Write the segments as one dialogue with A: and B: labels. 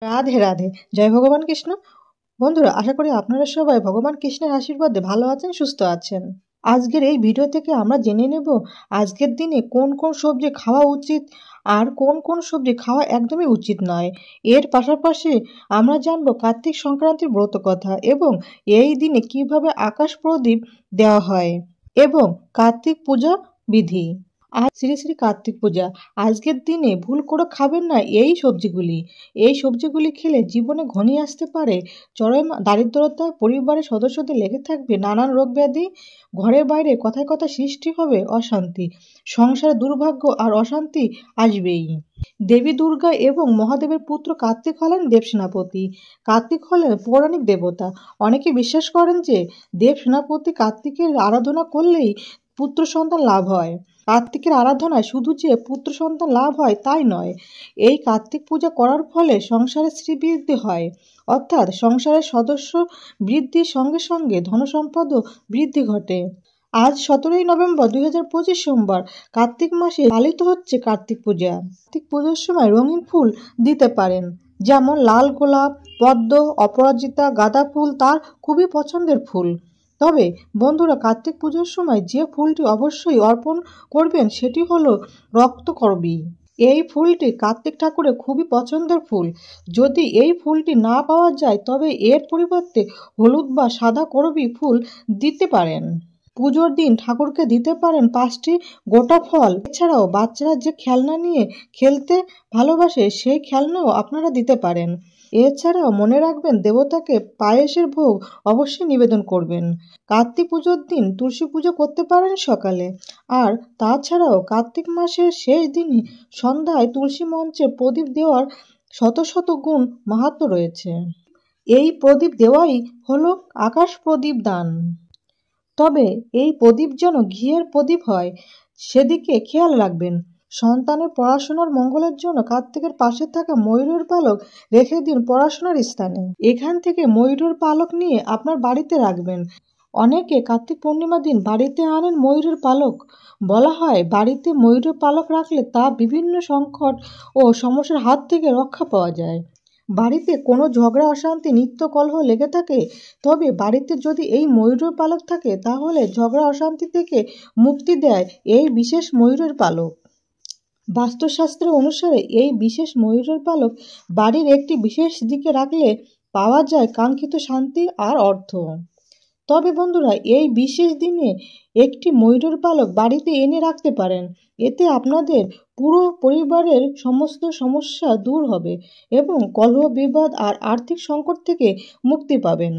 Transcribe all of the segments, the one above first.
A: রাধে রাধে। জয় ভগবান কৃষ্ণ। বন্ধুরা, আশা করি আপনারা সবাই ভগবান কৃষ্ণের আশীর্বাদে ভালো আছেন, সুস্থ আছেন। আজকের এই ভিডিও থেকে আমরা জেনে নেব আজকের দিনে কোন কোন সবজি খাওয়া উচিত আর কোন কোন সবজি খাওয়া একদমই উচিত নয়। এর পাশাপাশি আমরা জানবো কার্তিক সংক্রান্তির ব্রত কথা এবং এই দিনে কিভাবে আকাশ প্রদীপ দেওয়া হয় এবং কার্তিক পূজা বিধি। আজ শ্রী শ্রী কার্তিক পূজা। আজকের দিনে ভুল করে খাবেন না এই সবজিগুলি খেলে জীবনে ঘনিয়ে আসতে পারে চরম দারিদ্রতা, পরিবারের সদস্যদের লেগে থাকবে নানান রোগ ব্যাধি, ঘরের বাইরে কথায় কথা সৃষ্টি হবে অশান্তি, সংসারে দুর্ভাগ্য আর অশান্তি আসবেই। দেবী দুর্গা এবং মহাদেবের পুত্র কার্তিক হলেন দেব সেনাপতি। কার্তিক হলেন পৌরাণিক দেবতা। অনেকে বিশ্বাস করেন যে দেব সেনাপতি কার্তিকের আরাধনা করলেই পুত্র সন্তান লাভ হয়। কার্তিকের আরাধনায় শুধু যে পুত্র সন্তান লাভ হয় তাই নয়, এই কার্তিক পূজা করার ফলে সংসারে শ্রীবৃদ্ধি হয়, অর্থাৎ সংসারের সদস্য বৃদ্ধির সঙ্গে সঙ্গে ধনসম্পদও বৃদ্ধি ঘটে। আজ 17ই নভেম্বর 2025 সোমবার কার্তিক মাসে পালিত হচ্ছে কার্তিক পূজা। কার্তিক পুজোর সময় রঙিন ফুল দিতে পারেন, যেমন লাল গোলাপ, পদ্ম, অপরাজিতা, গাঁদা ফুল তার খুবই পছন্দের ফুল। তবে বন্ধুরা, কার্তিক পুজোর সময় যে ফুলটি অবশ্যই অর্পণ করবেন সেটি হলো রক্তকরবী। এই ফুলটি কার্তিক ঠাকুরের খুবই পছন্দের ফুল। যদি এই ফুলটি না পাওয়া যায় তবে এর পরিবর্তে হলুদ বা সাদা করবী ফুল দিতে পারেন। পুজোর দিন ঠাকুরকে দিতে পারেন 5টি গোটা ফল। এছাড়াও বাচ্চারা যে খেলনা নিয়ে খেলতে ভালোবাসে সেই খেলনাও আপনারা দিতে পারেন। এছাড়াও মনে রাখবেন দেবতাকে পায়েসের ভোগ অবশ্যই নিবেদন করবেন। কার্তিক পুজোর দিন তুলসী পুজো করতে পারেন সকালে। আর তাছাড়াও কার্তিক মাসের শেষ দিনে সন্ধ্যায় তুলসী মঞ্চে প্রদীপ দেওয়ার শত শত গুণ মাহাত্ম্য রয়েছে। এই প্রদীপ দেওয়াই হলো আকাশ প্রদীপ দান। তবে এই প্রদীপ যেন ঘিয়ের প্রদীপ হয় সেদিকে খেয়াল রাখবেন। সন্তানের পড়াশোনার মঙ্গলের জন্য কার্তিকের পাশে থাকা ময়ূরের পালক রেখে দিন পড়াশোনার স্থানে। এখান থেকে ময়ূরের পালক নিয়ে আপনার বাড়িতে রাখবেন। অনেকে কার্তিক পূর্ণিমার দিন বাড়িতে আনেন ময়ূরের পালক। বলা হয় বাড়িতে ময়ূরের পালক রাখলে তা বিভিন্ন সংকট ও সমস্যার হাত থেকে রক্ষা পাওয়া যায়। বাড়িতে কোনো ঝগড়া অশান্তি নিত্য কলহ লেগে থাকে, তবে বাড়িতে যদি এই ময়ূরের পালক থাকে তাহলে ঝগড়া অশান্তি থেকে মুক্তি দেয় এই বিশেষ ময়ূরের পালক। বাস্তুশাস্ত্র অনুসারে এই বিশেষ ময়ূরের পালক বাড়ির একটি বিশেষ দিকে রাখলে পাওয়া যায় কাঙ্ক্ষিত শান্তি আর অর্থ। তবে বন্ধুরা, এই বিশেষ দিনে একটি ময়ূরের পালক বাড়িতে এনে রাখতে পারেন। এতে আপনাদের পুরো পরিবারের সমস্ত সমস্যা দূর হবে এবং কলহ বিবাদ আর আর্থিক সংকট থেকে মুক্তি পাবেন।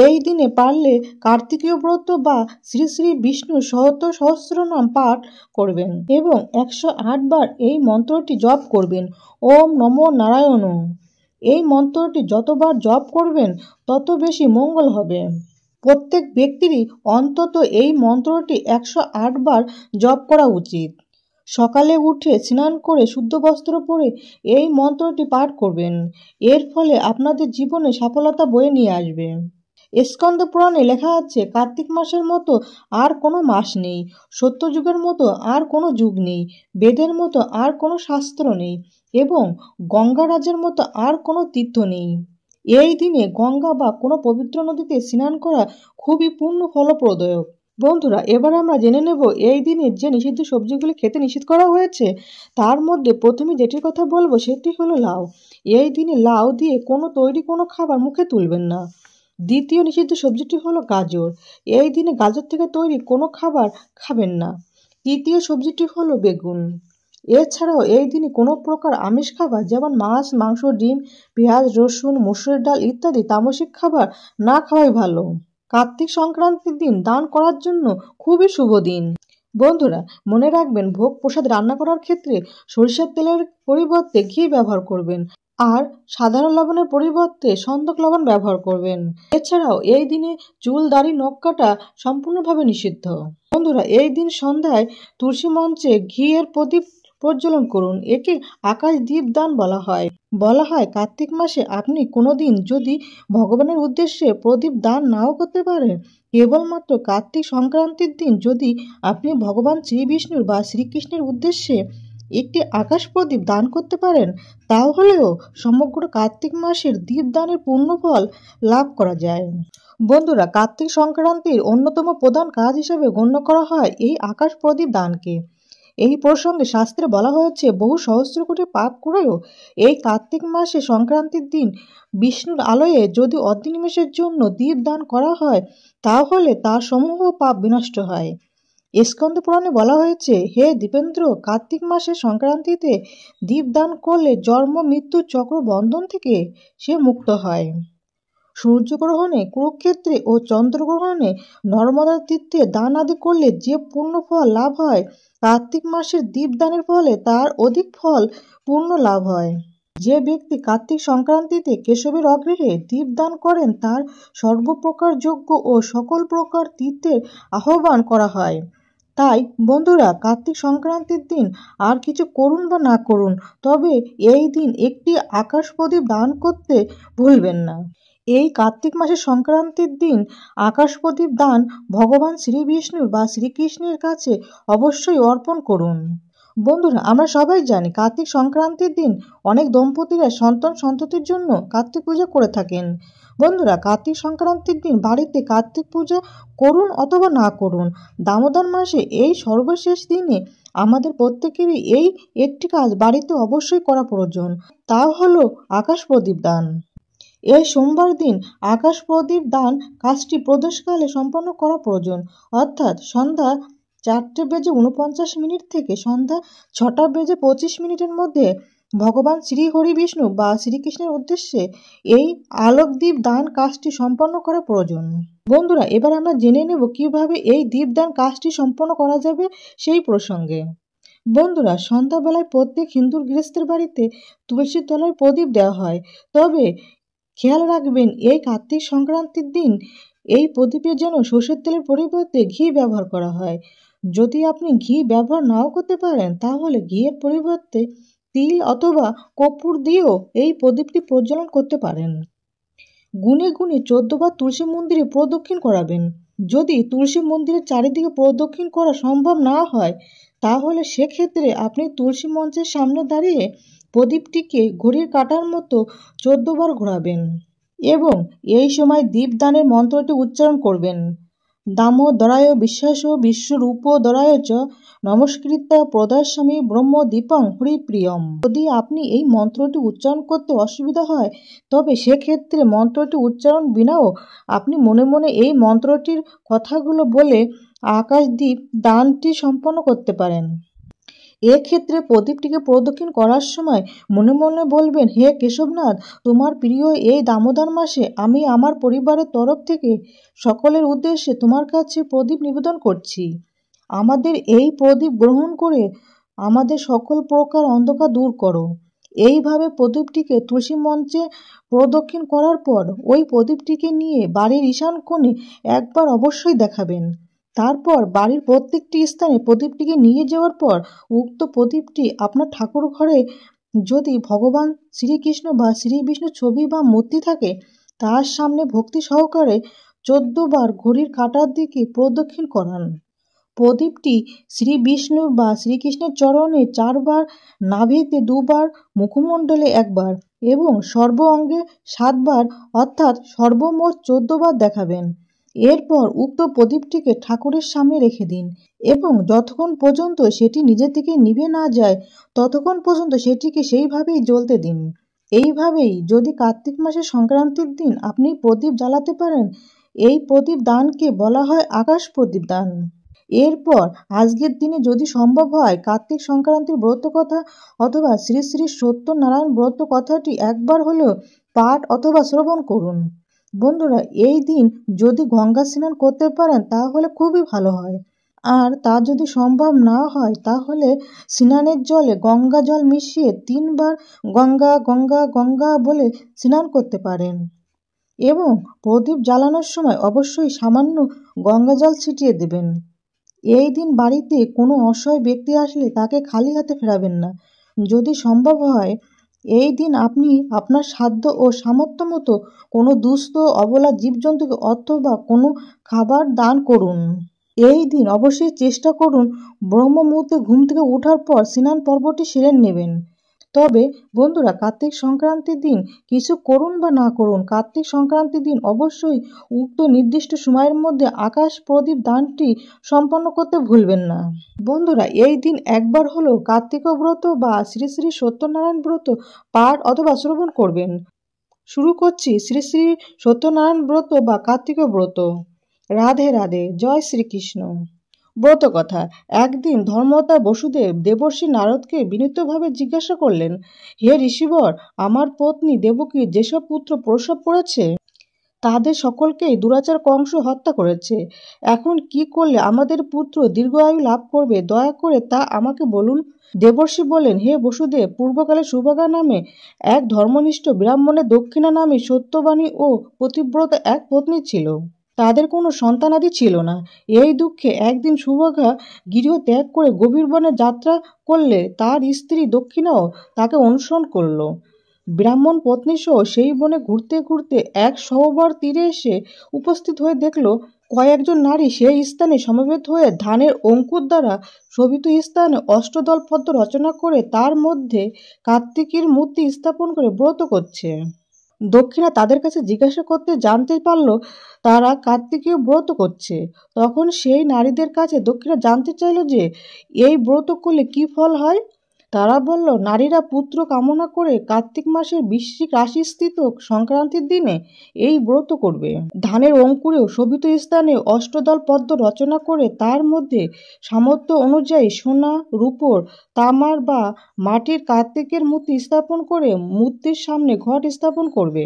A: এই দিনে পারলে কার্তিকীয় ব্রত বা শ্রী শ্রী বিষ্ণু সহস্রনাম পাঠ করবেন এবং 108 বার এই মন্ত্রটি জপ করবেন। ওম নমো নারায়ণ। এই মন্ত্রটি যতবার জপ করবেন তত বেশি মঙ্গল হবে। প্রত্যেক ব্যক্তিরই অন্তত এই মন্ত্রটি 108 বার জপ করা উচিত। সকালে উঠে স্নান করে শুদ্ধ বস্ত্র পরে এই মন্ত্রটি পাঠ করবেন। এর ফলে আপনাদের জীবনে সফলতা বয়ে নিয়ে আসবে। স্কন্দ পুরাণে লেখা আছে কার্তিক মাসের মতো আর কোনো মাস নেই, সত্যযুগের মতো আর কোনো যুগ নেই, বেদের মতো আর কোনো শাস্ত্র নেই এবং গঙ্গারাজের মতো আর কোনো তীর্থ নেই। এই দিনে গঙ্গা বা কোনো পবিত্র নদীতে স্নান করা খুবই পুণ্য ফলপ্রদায়ক। বন্ধুরা, এবার আমরা জেনে নেব এই দিনে যে নিষিদ্ধ সবজিগুলি খেতে নিষেধ করা হয়েছে তার মধ্যে প্রথমে যেটির কথা বলবো সেটি হলো লাউ। এই দিনে লাউ দিয়ে কোনো খাবার মুখে তুলবেন না। দ্বিতীয় নিষিদ্ধ সবজিটি হলো গাজর। এই দিনে গাজর থেকে তৈরি কোনো খাবার খাবেন না। তৃতীয় সবজিটি হলো বেগুন। এছাড়াও এই দিনে কোনো প্রকার আমিষ খাবার যেমন মাছ, মাংস, ডিম, পেঁয়াজ, রসুন, মসুরের ডাল ইত্যাদি তামসিক খাবার না খাওয়াই ভালো। কার্তিক সংক্রান্তির দিন দান করার জন্য খুবই শুভ দিন। বন্ধুরা, মনে রাখবেন ভোগ প্রসাদ রান্না করার ক্ষেত্রে সরিষার তেলের পরিবর্তে ঘি ব্যবহার করবেন আর সাধারণ লবণের পরিবর্তে সন্দক লবণ ব্যবহার করবেন। এছাড়াও এই দিনে চুল, দাড়ি, নখ কাটা সম্পূর্ণভাবে নিষিদ্ধ। বন্ধুরা, এই দিন সন্ধ্যায় তুলসী মঞ্চে ঘিয়ের প্রদীপ প্রজ্বলন করুন। একে আকাশ দীপ দান বলা হয় কার্তিক মাসে আপনি কোনোদিন যদি ভগবানের উদ্দেশ্যে প্রদীপ দান নাও করতে পারেন, কেবলমাত্র কার্তিক সংক্রান্তির দিন যদি আপনি ভগবান শ্রী বিষ্ণুর বা শ্রীকৃষ্ণের উদ্দেশ্যে একটি আকাশ প্রদীপ দান করতে পারেন, তাহলেও সমগ্র কার্তিক মাসের দীপদানের পুণ্যফল লাভ করা যায়। বন্ধুরা, কার্তিক সংক্রান্তির অন্যতম প্রধান কাজ হিসেবে গণ্য করা হয় এই আকাশ প্রদীপ দানকে। এই প্রসঙ্গে শাস্ত্রে বলা হয়েছে, বহু সহস্র কোটি পাপ করেও এই কার্তিক মাসে সংক্রান্তির দিন বিষ্ণুর আলয়ে যদি অর্ধনিমেষের জন্য দীপ দান করা হয়, তাহলে তার সমূহ পাপ বিনষ্ট হয়। স্কন্দ পুরাণে বলা হয়েছে, হে দীপেন্দ্র, কার্তিক মাসের সংক্রান্তিতে দীপ দান করলে জন্ম মৃত্যুর চক্র বন্ধন থেকে সে মুক্ত হয়। সূর্যগ্রহণে, কুরুক্ষেত্রে ও চন্দ্রগ্রহণে নর্মদা তীর্থে দান আদি করলে যে পূর্ণ ফল লাভ হয়, কার্তিক মাসের দীপদানের ফলে তার অধিক ফল পূর্ণ লাভ হয়। যে ব্যক্তি কার্তিক সংক্রান্তিতে কেশবের অগ্রহে দীপদান করেন, তার সর্বপ্রকার যজ্ঞ ও সকল প্রকার তীর্থের আহ্বান করা হয়। তাই বন্ধুরা, কার্তিক সংক্রান্তির দিন আর কিছু করুন বা না করুন, তবে এই দিন একটি আকাশ প্রদীপ দান করতে ভুলবেন না। এই কার্তিক মাসের সংক্রান্তির দিন আকাশ প্রদীপ দান ভগবান শ্রী বিষ্ণুর বা শ্রীকৃষ্ণের কাছে অবশ্যই অর্পণ করুন। বন্ধুরা, আমরা সবাই জানি কার্তিক সংক্রান্তির দিন অনেক দম্পতিরা সন্তান সন্ততির জন্য কার্তিক পূজা করে থাকেন। বন্ধুরা, কার্তিক সংক্রান্তির দিন বাড়িতে কার্তিক পূজা করুন অথবা না করুন, দামোদর মাসে এই সর্বশেষ দিনে আমাদের প্রত্যেকেরই এই একটি কাজ বাড়িতে অবশ্যই করা প্রয়োজন, তা হলো আকাশ প্রদীপ দান। এই সোমবার দিন আকাশ প্রদীপ দান কাজটি প্রদোষকালে সম্পন্ন করা প্রয়োজন, অর্থাৎ সন্ধ্যা 4:49 থেকে সন্ধ্যা 6:25 মধ্যে ভগবান শ্রী হরি বিষ্ণু বা শ্রীকৃষ্ণের উদ্দেশ্যে এই আলোকদীপ দান কাজটি সম্পন্ন করা প্রয়োজন। বন্ধুরা, এবার আমরা জেনে নেব কিভাবে এই দীপদান কাজটি সম্পন্ন করা যাবে সেই প্রসঙ্গে। বন্ধুরা, সন্ধ্যাবেলায় প্রত্যেক হিন্দু গৃহস্থের বাড়িতে তুলসীর তলায় প্রদীপ দেওয়া হয়। তবে খেয়াল রাখবেন, এই কার্তিক সংক্রান্তির দিন এই প্রদীপে যেন সরষের তেলের পরিবর্তে ঘি ব্যবহার করা হয়। যদি আপনি ঘি ব্যবহার নাও করতে পারেন, তাহলে ঘিয়ের পরিবর্তে তিল অথবা কর্পূর দিয়েও এই প্রদীপটি প্রজ্বলন করতে পারেন। গুনে গুনে 14 বার তুলসী মন্দিরে প্রদক্ষিণ করাবেন। যদি তুলসী মন্দিরের চারিদিকে প্রদক্ষিণ করা সম্ভব না হয়, তাহলে সেক্ষেত্রে আপনি তুলসী মঞ্চের সামনে দাঁড়িয়ে প্রদীপটিকে ঘড়ির কাঁটার মতো 14 বার ঘোরাবেন এবং এই সময় দীপদানের মন্ত্রটি উচ্চারণ করবেন। দামোদরায় বিশ্বাস বিশ্বরূপোদরায় চ নমস্কৃত্য প্রদর্শামি ব্রহ্মদীপং হরিপ্রিয়ম। যদি আপনি এই মন্ত্রটি উচ্চারণ করতে অসুবিধা হয়, তবে সেক্ষেত্রে মন্ত্রটি উচ্চারণ বিনাও আপনি মনে মনে এই মন্ত্রটির কথাগুলো বলে আকাশদীপ দানটি সম্পন্ন করতে পারেন। এক্ষেত্রে প্রদীপটিকে প্রদক্ষিণ করার সময় মনে মনে বলবেন, হে কেশবনাথ, তোমার প্রিয় এই দামোদর মাসে আমি আমার পরিবারের তরফ থেকে সকলের উদ্দেশ্যে তোমার কাছে প্রদীপ নিবেদন করছি। আমাদের এই প্রদীপ গ্রহণ করে আমাদের সকল প্রকার অন্ধকার দূর করো। এইভাবে প্রদীপটিকে তুলসী মঞ্চে প্রদক্ষিণ করার পর ওই প্রদীপটিকে নিয়ে বাড়ির ঈশান কোণে একবার অবশ্যই দেখাবেন। তারপর বাড়ির প্রত্যেকটি স্থানে প্রদীপটিকে নিয়ে যাওয়ার পর উক্ত প্রদীপটি আপনার ঠাকুর ঘরে যদি ভগবান শ্রীকৃষ্ণ বা শ্রী বিষ্ণুর ছবি বা মূর্তি থাকে, তার সামনে ভক্তি সহকারে 14 বার ঘড়ির কাঁটার দিকে প্রদক্ষিণ করান। প্রদীপটি শ্রী বিষ্ণুর বা শ্রীকৃষ্ণের চরণে 4 বার, নাভিতে 2 বার, মুখমণ্ডলে 1 বার এবং সর্ব অঙ্গে 7 বার, অর্থাৎ সর্বমোট 14 বার দেখাবেন। এরপর উক্ত প্রদীপটিকে ঠাকুরের সামনে রেখে দিন এবং যতক্ষণ পর্যন্ত সেটি নিজে থেকে নিভে না যায়, ততক্ষণ পর্যন্ত সেটিকে সেইভাবেই জ্বলতে দিন। এইভাবেই যদি কার্তিক মাসের সংক্রান্তির দিন আপনি প্রদীপ জ্বালাতে পারেন, এই প্রদীপ দানকে বলা হয় আকাশ প্রদীপ দান। এরপর আজকের দিনে যদি সম্ভব হয়, কার্তিক সংক্রান্তির ব্রত কথা অথবা শ্রী শ্রী সত্যনারায়ণ ব্রত কথাটি একবার হলেও পাঠ অথবা শ্রবণ করুন। বন্ধুরা, এই দিন যদি গঙ্গা স্নান করতে পারেন তাহলে খুবই ভালো হয়, আর তা যদি সম্ভব না হয় তাহলে স্নানের জলে গঙ্গা জল মিশিয়ে 3 বার গঙ্গা গঙ্গা গঙ্গা বলে স্নান করতে পারেন এবং প্রদীপ জ্বালানোর সময় অবশ্যই সামান্য গঙ্গা জল ছিটিয়ে দেবেন। এই দিন বাড়িতে কোনো অসহায় ব্যক্তি আসলে তাকে খালি হাতে ফেরাবেন না। যদি সম্ভব হয়, এই দিন আপনি আপনার সাধ্য ও সামর্থ্য মতো কোনো দুস্থ অবলা জীবজন্তুকে অথবা কোনো খাবার দান করুন। এই দিন অবশ্যই চেষ্টা করুন ব্রহ্ম মুহূর্তে ঘুম থেকে ওঠার পর স্নান পর্বটি সেরে নেবেন। তবে বন্ধুরা, কার্তিক সংক্রান্তির দিন কিছু করুন বা না করুন, কার্তিক সংক্রান্তির দিন অবশ্যই উক্ত নির্দিষ্ট সময়ের মধ্যে আকাশ প্রদীপ দানটি সম্পন্ন করতে ভুলবেন না। বন্ধুরা, এই দিন একবার হলেও কার্তিক ব্রত বা শ্রী শ্রী সত্যনারায়ণ ব্রত পাঠ অথবা শ্রবণ করবেন। শুরু করছি শ্রী শ্রী সত্যনারায়ণ ব্রত বা কার্তিক ব্রত। রাধে রাধে, জয় শ্রীকৃষ্ণ। ব্রত কথা। একদিন ধর্মতা বসুদেব দেবর্ষি নারদকে বিনীতভাবে জিজ্ঞাসা করলেন, হে ঋষিবর, আমার পত্নী দেবকী যেসব পুত্র প্রসব করেছে তাদের সকলকেই দুরাচার কংস হত্যা করেছে। এখন কি করলে আমাদের পুত্র দীর্ঘায়ু লাভ করবে, দয়া করে তা আমাকে বলুন। দেবর্ষি বলেন, হে বসুদেব, পূর্বকালে সুভগা নামে এক ধর্মনিষ্ঠ ব্রাহ্মণের দক্ষিণা নামে সত্যবাণী ও পতিব্রত এক পত্নী ছিল। তাদের কোনো সন্তানাদি ছিল না। এই দুঃখে একদিন সুভগা গৃহ ত্যাগ করে গভীর বনে যাত্রা করলে তার স্ত্রী দক্ষিণাও তাকে অনুসরণ করল। ব্রাহ্মণ পত্নীসহ সেই বনে ঘুরতে ঘুরতে এক সরোবর তীরে এসে উপস্থিত হয়ে দেখল কয়েকজন নারী সেই স্থানে সমবেত হয়ে ধানের অঙ্কুর দ্বারা শোভিত স্থানে অষ্টদল পদ্ম রচনা করে তার মধ্যে কার্তিকের মূর্তি স্থাপন করে ব্রত করছে। দক্ষিণা তাদের কাছে জিজ্ঞাসা করতে জানতে পারল তারা কার্তিকীয় ব্রত করছে। তখন সেই নারীদের কাছে দক্ষিণা জানতে চাইল যে এই ব্রত করলে কি ফল হয়। তারা বলল, নারীরা পুত্র কামনা করে কার্তিক মাসের বৃশ্চিক রাশিস্থিত সংক্রান্তির দিনে এই ব্রত করবে। ধানের অঙ্কুরেও শোভিত স্থানে অষ্টদল পদ্ম রচনা করে তার মধ্যে সামর্থ্য অনুযায়ী সোনা, রূপোর, তামার বা মাটির কার্তিকের মূর্তি স্থাপন করে মূর্তির সামনে ঘট স্থাপন করবে।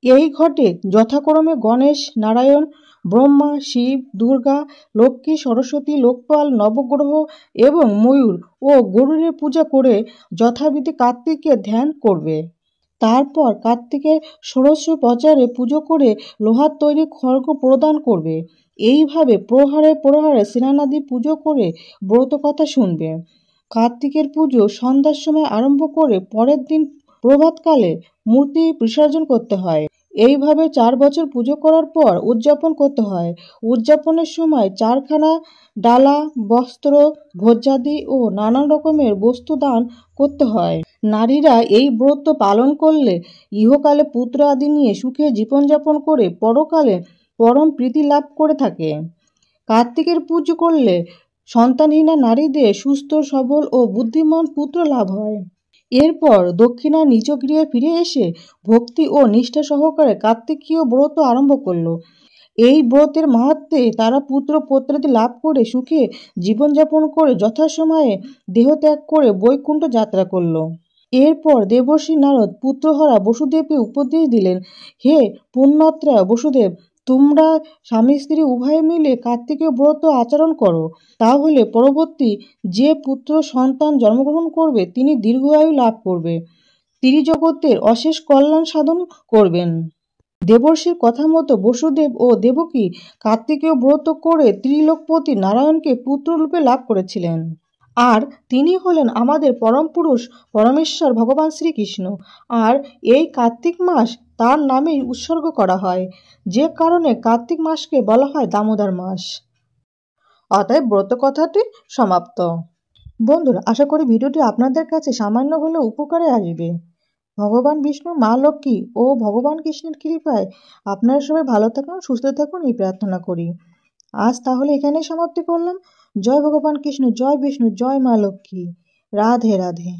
A: এই ঘটে যথাক্রমে গণেশ, নারায়ণ, ব্রহ্মা, শিব, দুর্গা, লক্ষ্মী, সরস্বতী, লোকপাল, নবগ্রহ এবং ময়ূর ও গরুড়ের পূজা করে যথাবিধি কার্তিকের ধ্যান করবে। তারপর কার্তিকের ষোড়শ প্রচারে পুজো করে লোহার তৈরি খড়গ প্রদান করবে। এইভাবে প্রহারে প্রহারে স্নানাদি পুজো করে ব্রত কথা শুনবে। কার্তিকের পুজো সন্ধ্যার সময় আরম্ভ করে পরের দিন প্রভাতকালে মূর্তি বিসর্জন করতে হয়। এইভাবে 4 বছর পুজো করার পর উদযাপন করতে হয়। উদযাপনের সময় 4খানা ডালা, বস্ত্র, ভোজ্যাদি ও নানান রকমের বস্তু দান করতে হয়। নারীরা এই ব্রত পালন করলে ইহকালে পুত্র আদি নিয়ে সুখে জীবনযাপন করে পরকালে পরম প্রীতি লাভ করে থাকে। কার্তিকের পুজো করলে সন্তানহীনা নারীদের সুস্থ, সবল ও বুদ্ধিমান পুত্র লাভ হয়। এরপর দক্ষিণা নিজ গৃহে ফিরে এসে ভক্তি ও নিষ্ঠা সহকারে কার্তিকীয় ব্রত আরম্ভ করল। এই ব্রতের মাহাত্ম্যে তারা পুত্র পৌত্রাদি লাভ করে সুখে জীবনযাপন করে যথাসময়ে দেহত্যাগ করে বৈকুণ্ঠ যাত্রা করল। এরপর দেবর্ষি নারদ পুত্রহারা বসুদেবকে উপদেশ দিলেন, হে পুণ্যত্রা বসুদেব, তোমরা স্বামী স্ত্রী উভয়ে মিলে কার্তিকীয় ব্রত আচরণ করো, তাহলে পরবর্তী যে পুত্র সন্তান জন্মগ্রহণ করবে তিনি দীর্ঘায়ু লাভ করবে, ত্রিজগতের অশেষ কল্যাণ সাধন করবেন। দেবর্ষির কথা মতো বসুদেব ও দেবকী কার্তিকীয় ব্রত করে ত্রিলোকপতি নারায়ণকে পুত্ররূপে লাভ করেছিলেন। আর তিনি হলেন আমাদের পরম পুরুষ পরমেশ্বর ভগবান শ্রীকৃষ্ণ। আর এই কার্তিক মাস তার নামেই উৎসর্গ করা হয়, যে কারণে কার্তিক মাসকে বলা হয় দামোদর মাস। অতএব ব্রত কথাটি সমাপ্ত। বন্ধুরা, আশা করি ভিডিওটি আপনাদের কাছে সামান্য হলেও উপকারে আসবে। ভগবান বিষ্ণু, মা লক্ষ্মী ও ভগবান কৃষ্ণের কৃপায় আপনারা সবাই ভালো থাকুন, সুস্থ থাকুন, এই প্রার্থনা করি। আজ তাহলে এখানেই সমাপ্তি করলাম। জয় ভগবান কৃষ্ণ, জয় বিষ্ণু, জয় মা লক্ষ্মী। রাধে রাধে।